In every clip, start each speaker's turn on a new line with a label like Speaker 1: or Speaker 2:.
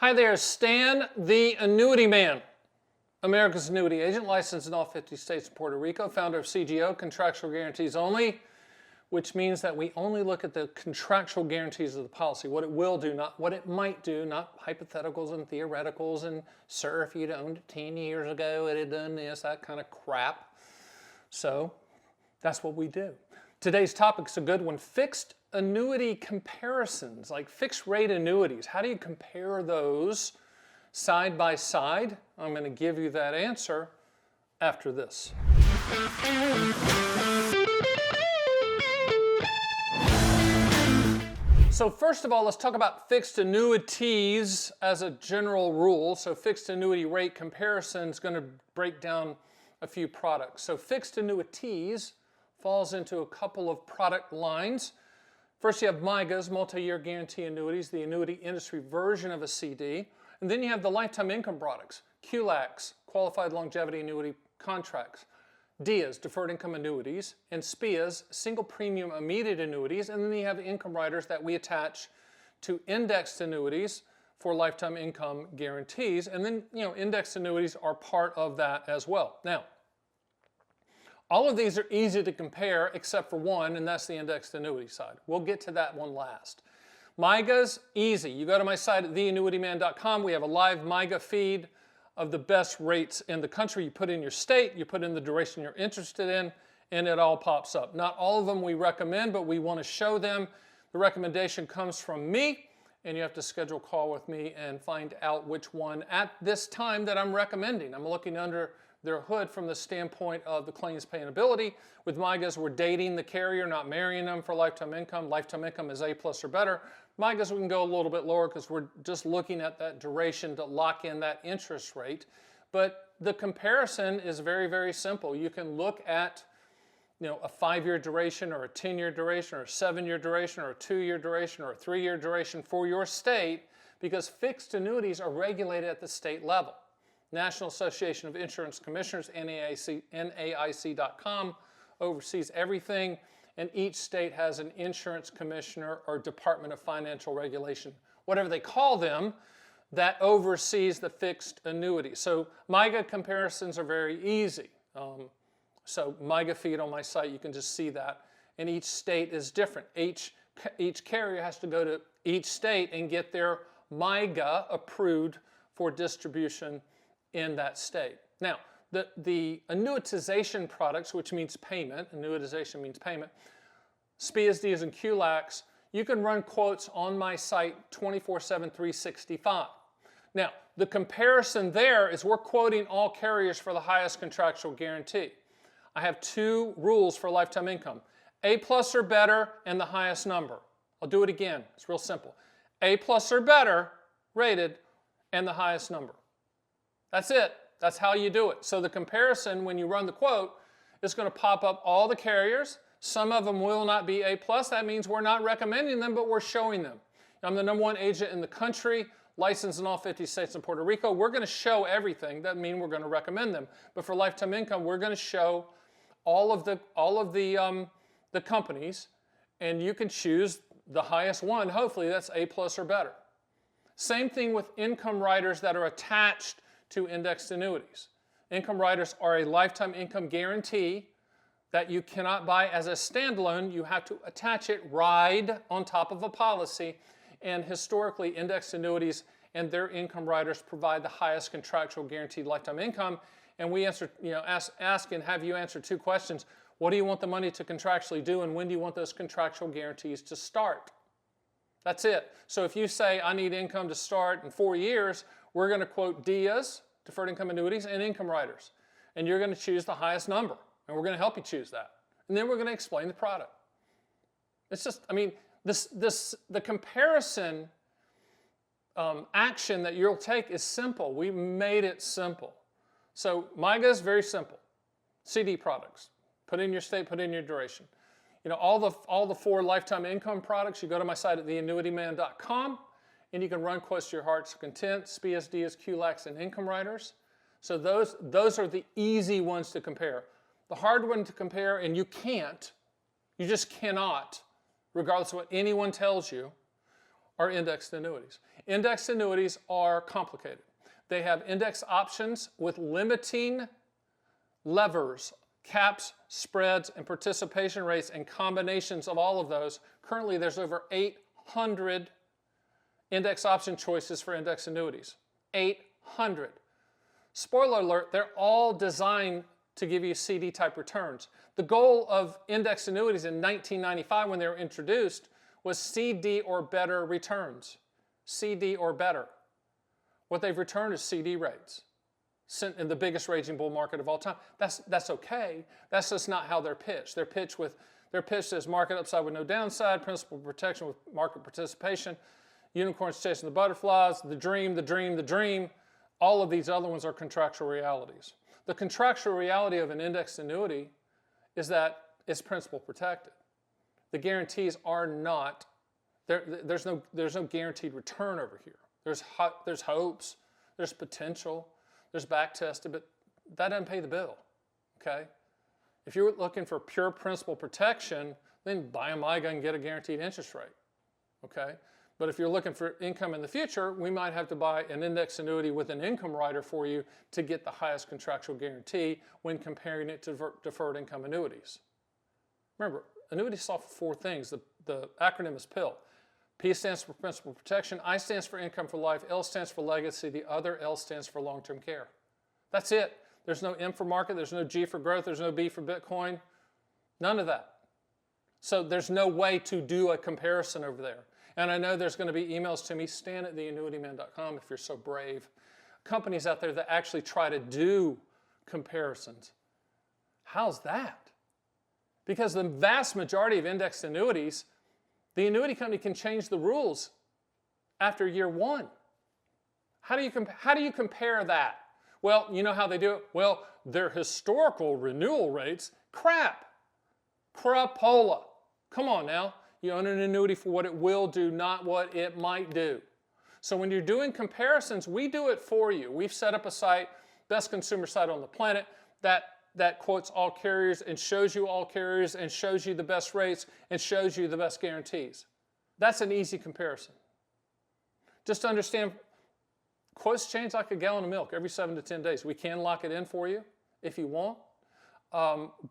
Speaker 1: Hi there, Stan, the Annuity Man, America's annuity agent, licensed in all 50 states and Puerto Rico, founder of CGO, Contractual Guarantees Only, which means that we only look at the contractual guarantees of the policy, what it will do, not what it might do, not hypotheticals and theoreticals and, sir, if you'd owned it 10 years ago, it had done this, that kind of crap. So that's what we do. Today's topic's a good one, fixed annuity comparisons, like fixed rate annuities. How do you compare those side by side? I'm going to give you that answer after this. So first of all, let's talk about fixed annuities as a general rule. So fixed annuity rate comparison is going to break down a few products. So fixed annuities falls into a couple of product lines. First, you have MYGAs, multi-year guarantee annuities, the annuity industry version of a CD. And then you have the lifetime income products, QLACs, qualified longevity annuity contracts, DIAs, deferred income annuities, and SPIAs, single premium immediate annuities. And then you have income riders that we attach to indexed annuities for lifetime income guarantees. And then, indexed annuities are part of that as well. Now, all of these are easy to compare except for one, and that's the indexed annuity side. We'll get to that one last. MYGAs, easy. You go to my site at theannuityman.com. We have a live MYGA feed of the best rates in the country. You put in your state, you put in the duration you're interested in, and it all pops up. Not all of them we recommend, but we want to show them. The recommendation comes from me, and you have to schedule a call with me and find out which one at this time that I'm recommending. I'm looking under their hood from the standpoint of the claims paying ability. With MYGAs, we're dating the carrier, not marrying them for lifetime income. Lifetime income is A+ or better. MYGAs, we can go a little bit lower because we're just looking at that duration to lock in that interest rate. But the comparison is very, very simple. You can look at a 5-year duration or a 10-year duration or a 7-year duration or a 2-year duration or a 3-year duration for your state because fixed annuities are regulated at the state level. National Association of Insurance Commissioners, NAIC.com, oversees everything, and each state has an insurance commissioner or Department of Financial Regulation, whatever they call them, that oversees the fixed annuity. So MYGA comparisons are very easy. So MYGA feed on my site, you can just see that. And each state is different. Each carrier has to go to each state and get their MYGA approved for distribution in that state. Now, the annuitization products, which means payment, annuitization means payment, SPIAs, DIAs, and QLACs, you can run quotes on my site 24/7, 365. Now, the comparison there is we're quoting all carriers for the highest contractual guarantee. I have 2 rules for lifetime income, A+ or better and the highest number. I'll do it again, it's real simple. A+ or better rated and the highest number. That's it. That's how you do it. So the comparison, when you run the quote, is going to pop up all the carriers. Some of them will not be A+. That means we're not recommending them, but we're showing them. I'm the #1 agent in the country, licensed in all 50 states and Puerto Rico. We're going to show everything. That means we're going to recommend them. But for lifetime income, we're going to show all of the companies, and you can choose the highest one. Hopefully, that's A+ or better. Same thing with income riders that are attached to indexed annuities. Income riders are a lifetime income guarantee that you cannot buy as a standalone. You have to attach it, ride on top of a policy, and historically indexed annuities and their income riders provide the highest contractual guaranteed lifetime income. And we answer, ask and have you answer 2 questions. What do you want the money to contractually do, and when do you want those contractual guarantees to start? That's it. So if you say, I need income to start in 4 years, we're going to quote DIAs, deferred income annuities, and income riders. And you're going to choose the highest number. And we're going to help you choose that. And then we're going to explain the product. It's just, the comparison action that you'll take is simple. We made it simple. So MYGA is very simple. CD products. Put in your state, put in your duration. All the 4 lifetime income products, you go to my site at theannuityman.com, and you can run quotes to your heart's content, SPIAs, DIAs, QLACs, and income riders. So those are the easy ones to compare. The hard one to compare, and you just cannot, regardless of what anyone tells you, are indexed annuities. Index annuities are complicated. They have index options with limiting levers, caps, spreads, and participation rates, and combinations of all of those. Currently, there's over 800 index option choices for index annuities. 800. Spoiler alert, they're all designed to give you CD-type returns. The goal of index annuities in 1995 when they were introduced was CD or better returns. CD or better. What they've returned is CD rates in the biggest raging bull market of all time. That's okay. That's just not how they're pitched. They're pitched as market upside with no downside, principal protection with market participation, unicorns chasing the butterflies, the dream, the dream, the dream. All of these other ones are contractual realities. The contractual reality of an indexed annuity is that it's principal protected. The guarantees are not, there's no guaranteed return over here. There's hopes, there's potential, there's back tested, but that doesn't pay the bill, okay? If you're looking for pure principal protection, then buy a MYGA and get a guaranteed interest rate, okay? But if you're looking for income in the future, we might have to buy an index annuity with an income rider for you to get the highest contractual guarantee when comparing it to deferred income annuities. Remember, annuities solve for four things. The acronym is PIL. P stands for principal protection, I stands for income for life, L stands for legacy, the other L stands for long-term care. That's it. There's no M for market, there's no G for growth, there's no B for Bitcoin, none of that. So there's no way to do a comparison over there. And I know there's going to be emails to me, stan@theannuityman.com if you're so brave. Companies out there that actually try to do comparisons. How's that? Because the vast majority of indexed annuities, the annuity company can change the rules after year one. How do you compare that? Well, you know how they do it? Well, their historical renewal rates, crap. Crapola. Come on now. You own an annuity for what it will do, not what it might do. So when you're doing comparisons, we do it for you. We've set up a site, best consumer site on the planet, that quotes all carriers and shows you all carriers and shows you the best rates and shows you the best guarantees. That's an easy comparison. Just to understand, quotes change like a gallon of milk every 7 to 10 days. We can lock it in for you if you want,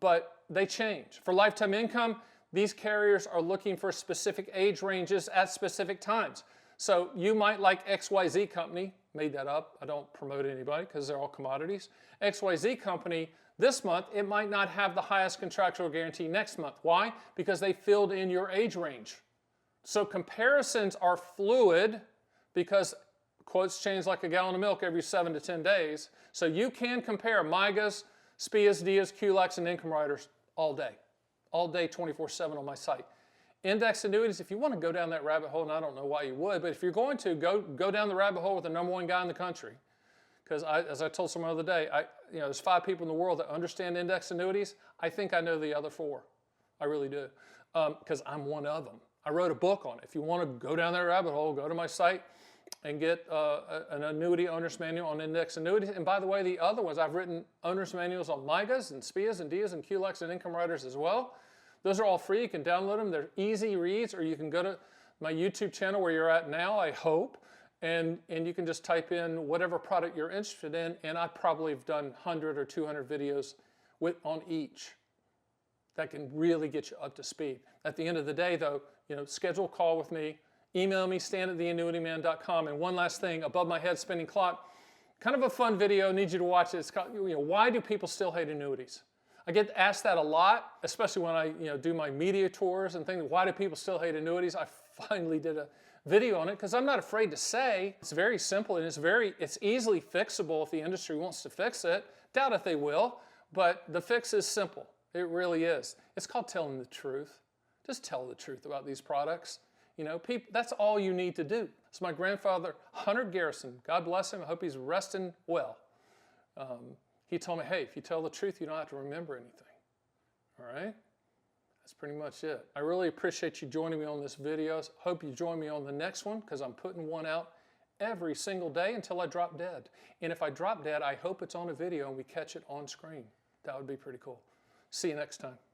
Speaker 1: but they change. For lifetime income, these carriers are looking for specific age ranges at specific times. So you might like XYZ company, made that up, I don't promote anybody because they're all commodities. XYZ company, this month, it might not have the highest contractual guarantee next month. Why? Because they filled in your age range. So comparisons are fluid because quotes change like a gallon of milk every 7 to 10 days. So you can compare MYGAs, SPIAs, DIAs, QLACs, and income riders all day. All day, 24/7 on my site. Index annuities, if you want to go down that rabbit hole, and I don't know why you would, but if you're going to, go down the rabbit hole with the #1 guy in the country. Because as I told someone the other day, there's 5 people in the world that understand index annuities. I think I know the other 4. I really do. Because I'm one of them. I wrote a book on it. If you want to go down that rabbit hole, go to my site and get an annuity owner's manual on index annuities. And by the way, the other ones, I've written owner's manuals on MYGAs and SPIAs and DIAs and QLACs and income riders as well. Those are all free. You can download them. They're easy reads, or you can go to my YouTube channel where you're at now, I hope, and you can just type in whatever product you're interested in, and I probably have done 100 or 200 videos on each that can really get you up to speed. At the end of the day, though, schedule a call with me, email me, stan@theannuityman.com, and one last thing, above my head spinning clock, kind of a fun video, I need you to watch it. It's called, why do people still hate annuities? I get asked that a lot, especially when I do my media tours and things. Why do people still hate annuities? I finally did a video on it because I'm not afraid to say it's very simple and it's easily fixable if the industry wants to fix it. Doubt if they will, but the fix is simple. It really is. It's called telling the truth. Just tell the truth about these products. That's all you need to do. It's my grandfather, Hunter Garrison. God bless him. I hope he's resting well. He told me, hey, if you tell the truth, you don't have to remember anything. All right? That's pretty much it. I really appreciate you joining me on this video. Hope you join me on the next one because I'm putting one out every single day until I drop dead. And if I drop dead, I hope it's on a video and we catch it on screen. That would be pretty cool. See you next time.